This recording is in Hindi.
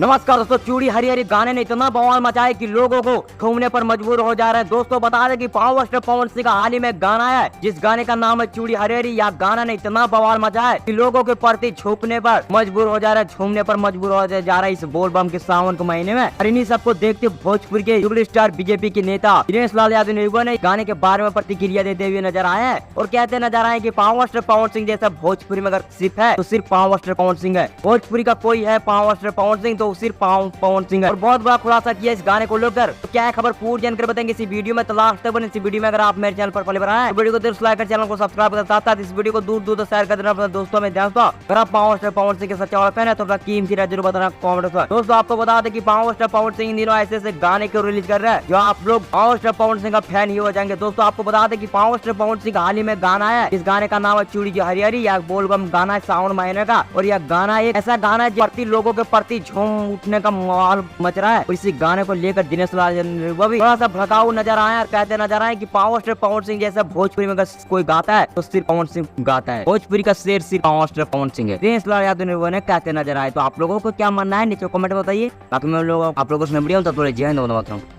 नमस्कार दोस्तों, चूड़ी हरी हरी गाने ने इतना बवाल मचाया कि लोगों को घूमने पर मजबूर हो जा रहे हैं। दोस्तों बता दें कि पावर स्टार पवन सिंह का हाल ही में गाना है जिस गाने का नाम है चूड़ी हरी हरी। यह गाना ने इतना बवाल मचाया है कि लोगों के प्रति झुकने पर मजबूर हो जा रहा है, झूमने पर मजबूर हो जा रहा है इस बोल बम के सावन के महीने में। और इन्हीं सबको देखते भोजपुर के सुपर स्टार बीजेपी के नेता दिनेश लाल यादव ने गाने के बारे में प्रतिक्रिया देते हुए नजर आए हैं और कहते नजर आए कि पावर स्टार पवन सिंह जैसा भोजपुरी में अगर सिर्फ है तो सिर्फ पावर स्टार पवन सिंह है। भोजपुरी का कोई है पावर स्टार पवन सिंह तो सिर्फ पवन सिंह है। और बहुत बड़ा खुलासा किया इस गाने को लेकर। तो क्या है खबर पूरी जानकर बताएंगे इसी वीडियो में। तो लास्ट तक बने इसी वीडियो में। अगर आप मेरे चैनल पर पहले बार आए वीडियो को दिल से लाइक कर चैनल को सब्सक्राइब कर साथ साथ इस वीडियो को दूर दूर तक शेयर कर देना अपने दोस्तों में। ध्यान दो, अगर आप पावर स्टार पवन सिंह के सच्चे वाला फैन है तो अपना कीमती राय जरूर बताना कमेंट में। दोस्तों आपको बता दें कि पावर स्टार पवन सिंह इन दिनों ऐसे गाने को रिलीज कर रहे हैं जो आप लोग पावर स्टार पवन सिंह का फैन ही हो जाएंगे। दोस्तों आपको बता दें कि पावर स्टार पवन सिंह हाल ही में गाना है, इस गाने का नाम है चूड़ी जो हरी हरी। यह बोल बम गाना है सावन महीने का और यह गाना एक ऐसा गाना है जो लोगों के प्रति झूम उठने का माहौल मच रहा है। और इसी गाने को लेकर दिनेश लाल भी थोड़ा सा भड़काऊ नजर आए और कहते नजर आए कि पावर स्टार पवन सिंह जैसा भोजपुरी में अगर कोई गाता है तो सिर्फ पवन सिंह गाता है। भोजपुरी का शेर सिर्फ पावर स्टार पवन सिंह है। दिनेश लाल यादव ने कहते नजर आए। तो आप लोगों को क्या मानना है नीचे कमेंट में बताइए। बाकी मैं लोग आप लोगों से वीडियो जय हिंद।